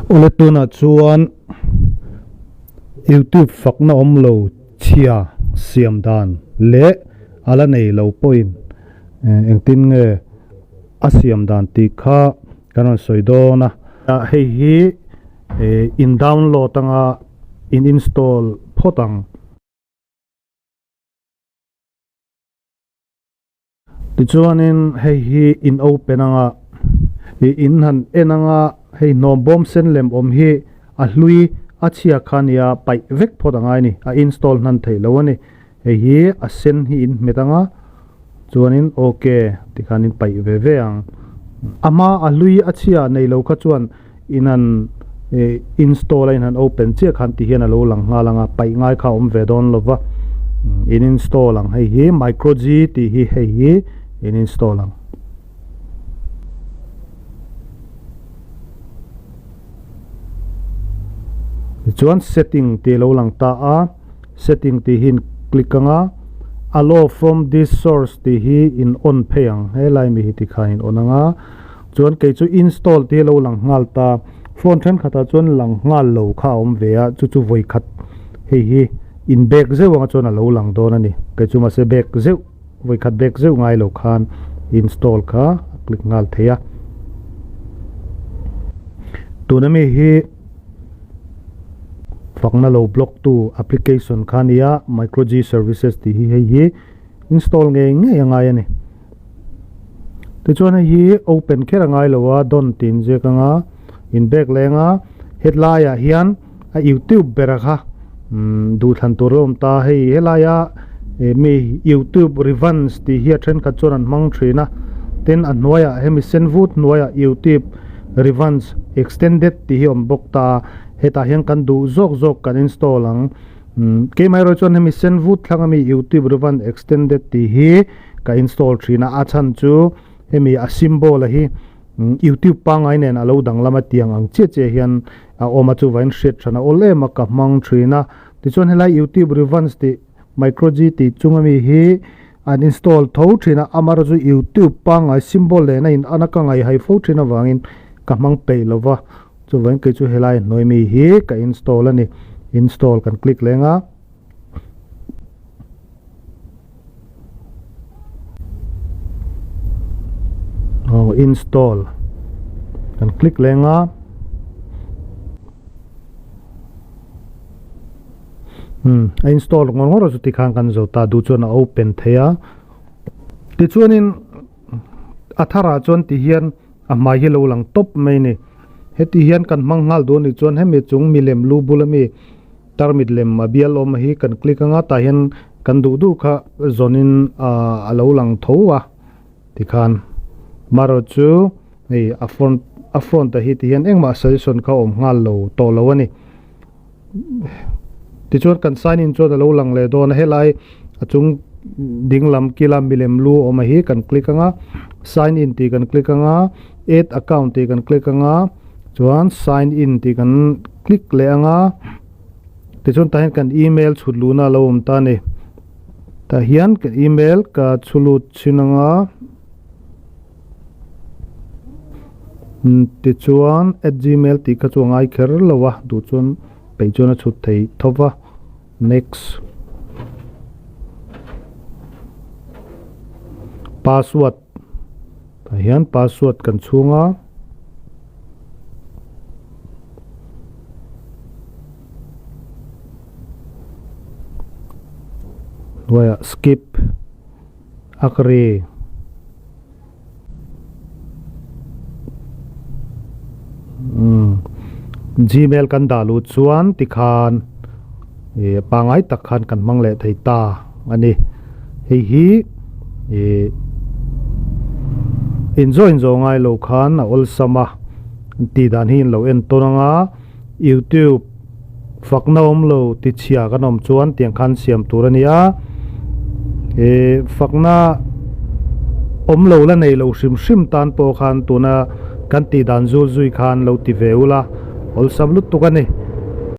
ole tuna chuan YouTube Fakna Awm lo Chhia Siam Dan le ala nei lo point engtin nge a siam dan ti kha kanon soidona hei hi in download anga in install photang ti chuanin hei hi in open anga in han enanga hei nom bom sen lem om hi a hlui a chhia khania pai vek photangai ni a install nan thei lo ani hei hi a sen hi in metanga chuanin okay tikhanin pai ve ve ang ama a hlui a chhia nei lo kha chuan inan install in han open che khan ti hian a lo lang nga langa pai ngai kha om ve don lova in install ang hei hi micro g ti hi hei hi in install ang chuan setting ti lo lang ta a setting ti hin click anga allow from this source ti hi in on pheyang helai mi hi ti khain onanga chuan ke chu install ti lo lang ngal ta phone than khata chuan lang ngal lo kha om ve a chu voi khat hei hi in back zeu anga chuan a lo lang don ani ke chu ma se back zeu voi khat back zeu ngai lo khan install kha click ngal theya tunami hi Fakna lo block to application khania micro g services ti hi hi install nge ngai ani te chuan hi open khera ngai lowa don tin je kanga in back lenga headline a hian a YouTube bera kha du than torom ta hei helaya mi YouTube revans ti hi trend ka chuan mang thrina ten an noya hemi senvut noya YouTube revans extended ti hi om bok ta heta hian kan du zok kan install ang ke mai ro chon hemi senvut thanga mi YouTube revans extended ti hi ka install thrina a chan chu hemi a symbol a hi YouTube pangai nen alo dang lama tiang ang che hian a oma chu vain shet thana ole ma ka mang thrina ti chon helai YouTube revans ti micro g ti chunga mi hi an install tho thina amar chu YouTube pangai symbol le na in anaka ngai hai fo thina wangin ka mang pe lova chu vain ke chu helai noi mi hi ka install ani install kan click lenga install kan click lenga install ngor chu ti khang kan zo ta du chon open theya ti chuanin athara chon ti hian a mai hi lo lang top mai ni heti hian kan mangngal do ni chon hemi chung milem lu bulami tarmit lem bial om hi kan click anga ta hian kan du kha zonin a lo lang thowa ti khan maro chu ei a phone ta hi ti hian engma suggestion kha om ngal lo to lo ani ti chuan kan sign in chu da lo lang le don helai achung dinglam kilam milem lu om hi kan click anga sign in ti kan click anga add account ti kan click anga chuan sign in ti kan click le anga ti chuan ta hian kan email chhuluna lo om ta ni ta hian kan email ka chulut chinanga ti chuan @gmail ti kha chuangai kher lowa du chuan pei chuan a chut thei thowa next password ta hian password kan chunga waya skip agree Gmail kan dalu chuan tikhan pangai takhan kan mangle thei ta ani hei hi enjoy ngai lo khan a ol sama ti dan hin lo en tonanga YouTube Fakna Awm lo ti chhia kanom chuan tiang khan siam turania Fakna Awm lo la nei lo shim tan po khan tuna kan ti dan zui khan lo ti veula ol sam lut tu kan ni